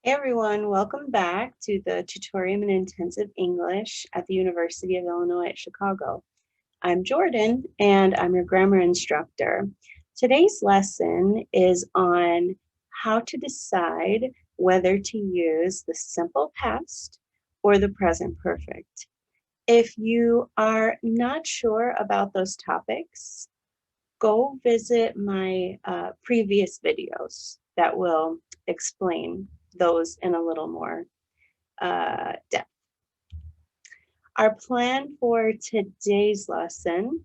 Hey everyone, welcome back to the Tutorium in Intensive English at the University of Illinois at Chicago. I'm Jordan and I'm your grammar instructor. Today's lesson is on how to decide whether to use the simple past or the present perfect. If you are not sure about those topics, go visit my previous videos that will explain those in a little more depth. Our plan for today's lesson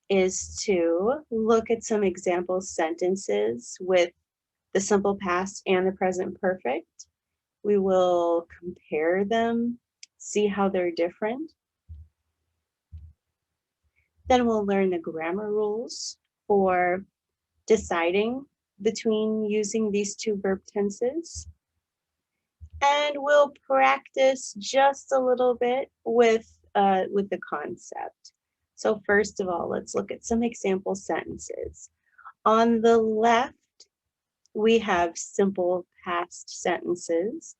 is to look at some example sentences with the simple past and the present perfect. We will compare them, see how they're different. Then we'll learn the grammar rules for deciding between using these two verb tenses. And we'll practice just a little bit with the concept. So first of all, let's look at some example sentences. On the left, we have simple past sentences.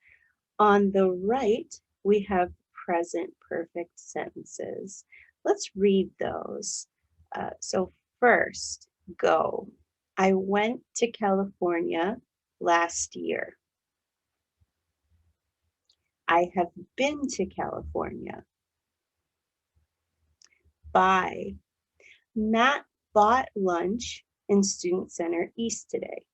On the right, we have present perfect sentences. Let's read those. So first, go. I went to California last year. I have been to California. Buy. Matt bought lunch in Student Center East today.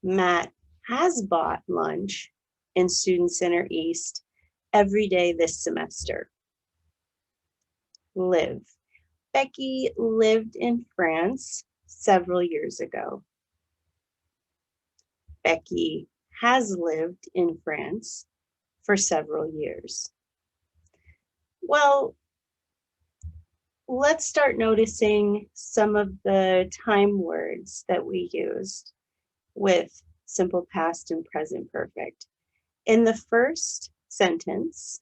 Matt has bought lunch in Student Center East every day this semester. Live. Becky lived in France several years ago. Becky has lived in France for several years. Well, let's start noticing some of the time words that we used with simple past and present perfect. In the first sentence,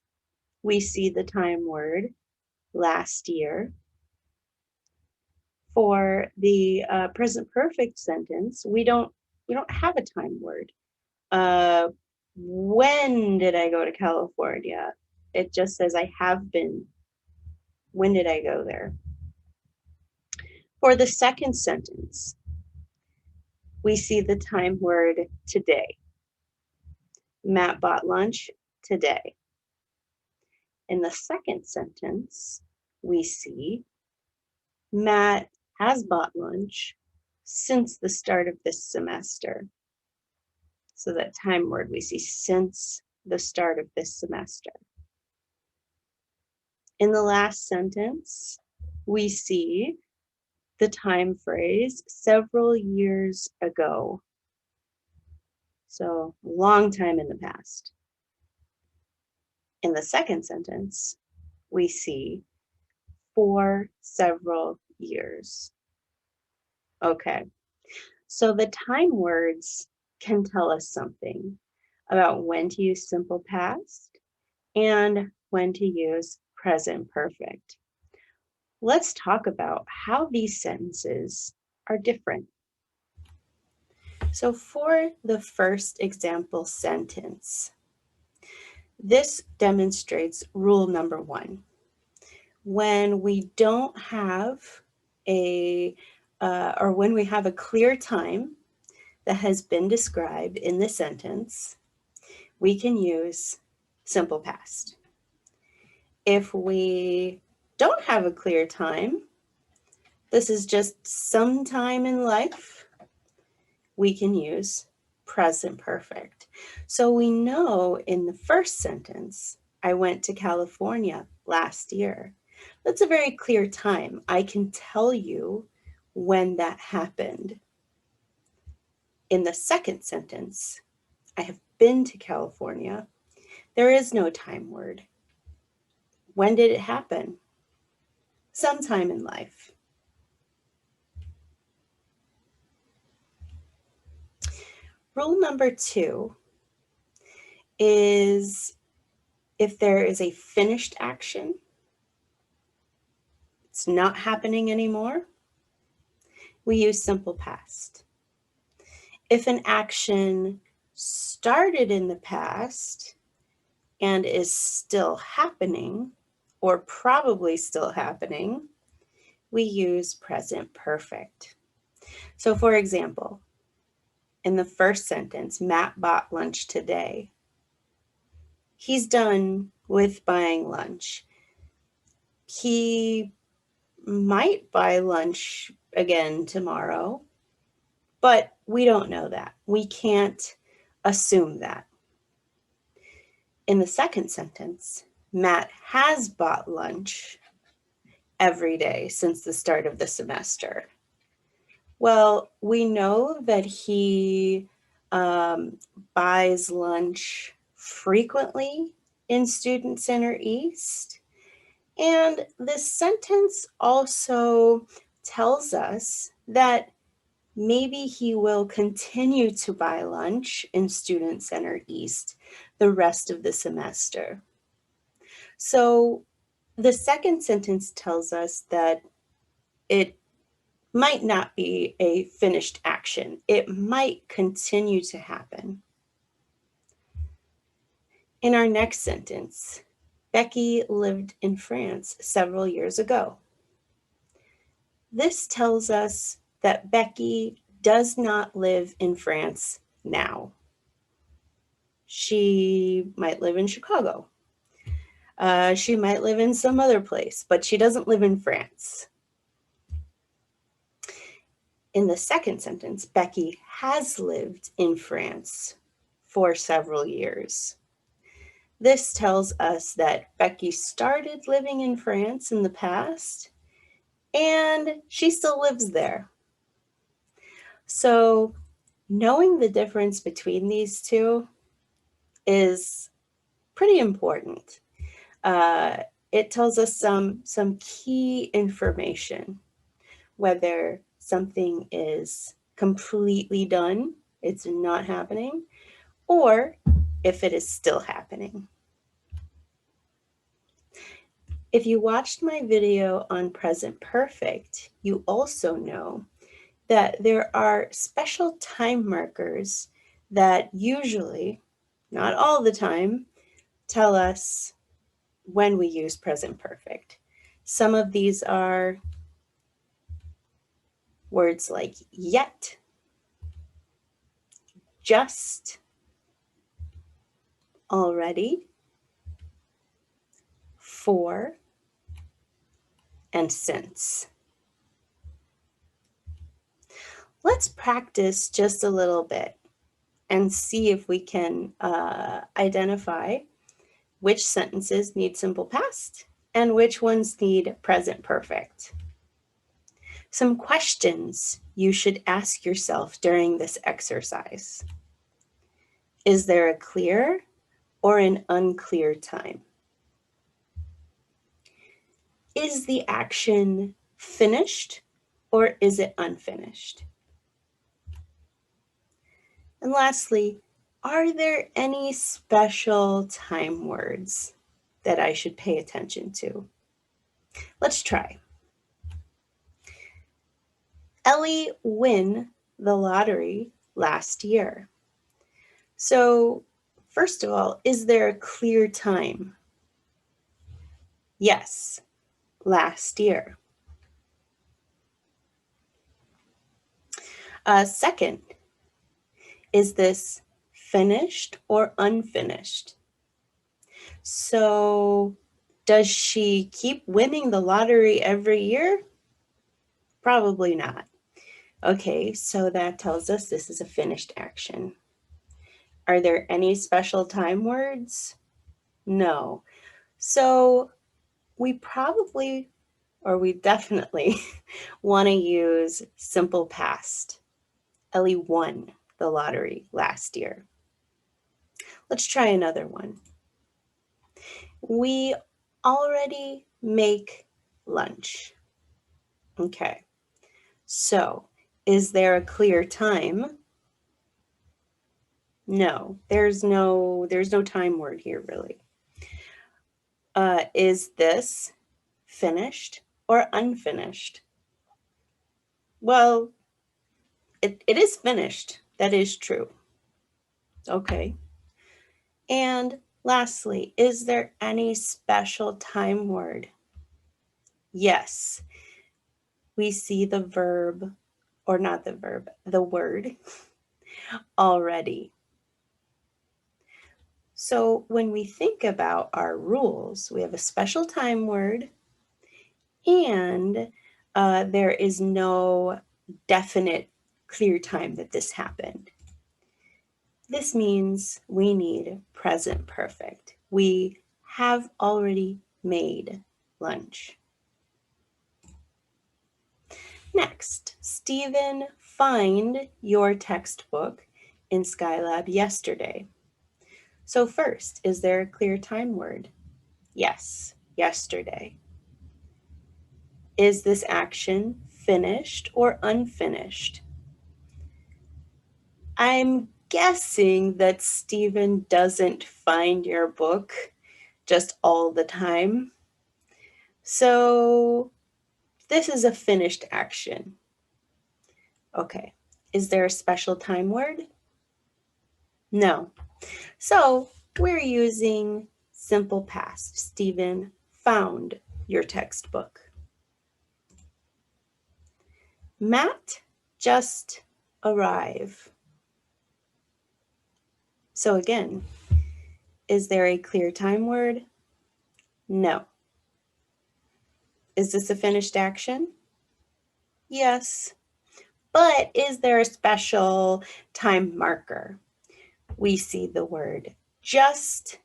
we see the time word last year. For the present perfect sentence, we don't have a time word. When did I go to California? It just says I have been. When did I go there? For the second sentence, we see the time word today. Matt bought lunch today. In the second sentence, we see Matt has bought lunch since the start of this semester. So that time word we see since the start of this semester. In the last sentence, we see the time phrase several years ago. So a long time in the past. In the second sentence, we see for several years. Okay, so the time words can tell us something about when to use simple past and when to use present perfect. Let's talk about how these sentences are different. So for the first example sentence, this demonstrates rule number 1. When we don't have or when we have a clear time that has been described in the sentence, we can use simple past. If we don't have a clear time, this is just some time in life, we can use present perfect. So we know in the first sentence, I went to California last year. That's a very clear time. I can tell you when that happened. In the second sentence, I have been to California. There is no time word. When did it happen? Sometime in life. Rule number 2 is If there is a finished action, it's not happening anymore, we use simple past. If an action started in the past and is still happening, or probably still happening, we use present perfect. So for example, in the first sentence, Matt bought lunch today. He's done with buying lunch. He might buy lunch again tomorrow, but we don't know that. We can't assume that. In the second sentence, Matt has bought lunch every day since the start of the semester. Well, we know that he buys lunch frequently in Student Center East. And this sentence also tells us that maybe he will continue to buy lunch in Student Center East the rest of the semester. So the second sentence tells us that it might not be a finished action. It might continue to happen. In our next sentence, Becky lived in France several years ago. This tells us that Becky does not live in France now. She might live in Chicago. She might live in some other place, but she doesn't live in France. In the second sentence, Becky has lived in France for several years. This tells us that Becky started living in France in the past, and she still lives there. So knowing the difference between these two is pretty important. It tells us some key information, whether something is completely done, it's not happening, or if it is still happening. If you watched my video on present perfect, you also know that there are special time markers that usually, not all the time, tell us when we use present perfect. Some of these are words like yet, just, already, for, and since. Let's practice just a little bit and see if we can identify which sentences need simple past and which ones need present perfect. Some questions you should ask yourself during this exercise. Is there a clear or an unclear time? Is the action finished or is it unfinished? And lastly, are there any special time words that I should pay attention to? Let's try. Ellie won the lottery last year. So first of all, is there a clear time? Yes, last year. Second, is this finished or unfinished? So does she keep winning the lottery every year? Probably not. Okay, so that tells us this is a finished action. Are there any special time words? No. So we probably, or we definitely want to use simple past. Ellie won the lottery last year. Let's try another one. We already make lunch. Okay, so is there a clear time? No, there's no time word here really. Is this finished or unfinished? Well, it is finished. That is true. Okay. And lastly, is there any special time word? Yes. We see the verb, or not the verb, the word already. So when we think about our rules, we have a special time word, and there is no definite clear time that this happened. This means we need present perfect. We have already made lunch. Next, Stephen, find your textbook in Skylab yesterday. So first, is there a clear time word? Yes, yesterday. Is this action finished or unfinished? I'm guessing that Stephen doesn't find your book just all the time. So this is a finished action. Okay, is there a special time word? No. So we're using simple past. Stephen found your textbook. Matt just arrived. So again, is there a clear time word? No. Is this a finished action? Yes. But is there a special time marker? We see the word just.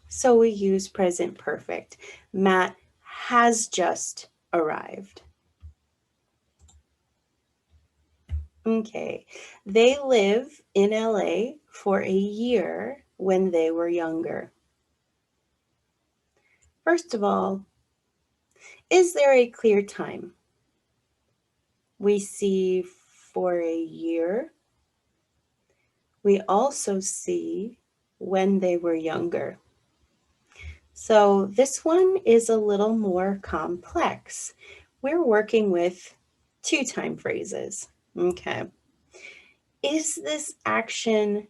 So we use present perfect. Matt has just arrived. Okay, they live in LA for a year when they were younger. First of all, is there a clear time? We see for a year. We also see when they were younger. So this one is a little more complex. We're working with two time phrases. Okay. Is this action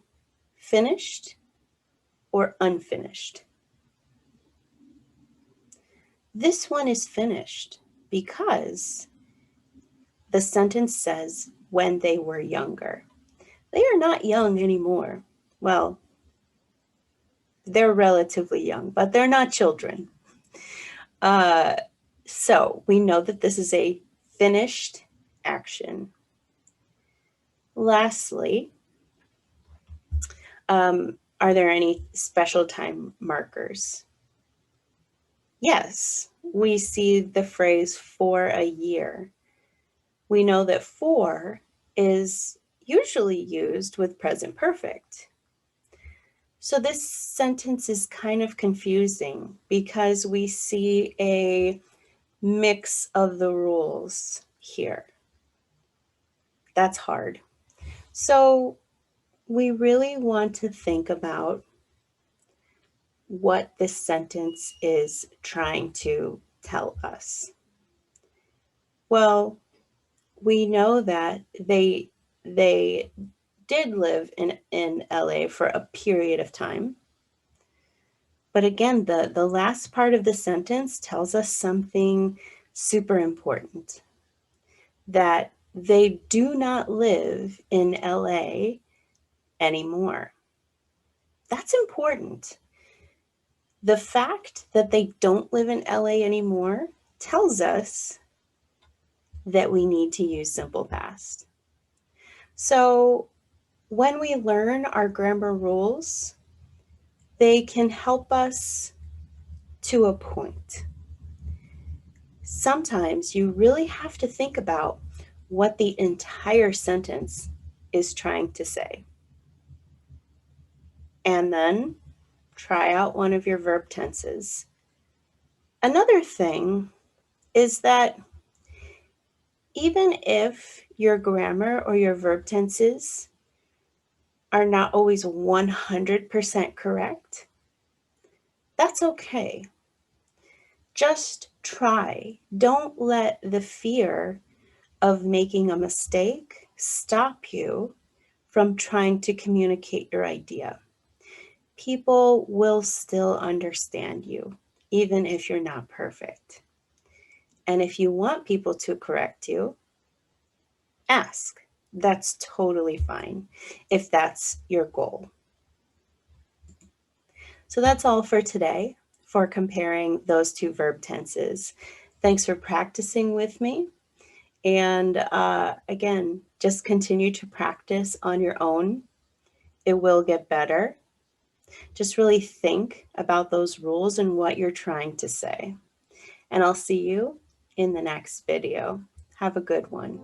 finished or unfinished? This one is finished because the sentence says when they were younger. They are not young anymore. Well, they're relatively young, but they're not children. So we know that this is a finished action. Lastly, are there any special time markers? Yes, we see the phrase for a year. We know that for is usually used with present perfect. So this sentence is kind of confusing because we see a mix of the rules here. That's hard. So we really want to think about what this sentence is trying to tell us. Well, we know that they did live in LA for a period of time. But again, the last part of the sentence tells us something super important, that they do not live in LA anymore. That's important. The fact that they don't live in LA anymore tells us that we need to use simple past. So when we learn our grammar rules, they can help us to a point. Sometimes you really have to think about what the entire sentence is trying to say. And then try out one of your verb tenses. Another thing is that even if your grammar or your verb tenses are not always 100% correct, that's okay. Just try. Don't let the fear of making a mistake stop you from trying to communicate your idea. People will still understand you, even if you're not perfect. And if you want people to correct you, ask. That's totally fine if that's your goal. So that's all for today for comparing those two verb tenses. Thanks for practicing with me. And again, just continue to practice on your own. It will get better. Just really think about those rules and what you're trying to say. And I'll see you in the next video. Have a good one.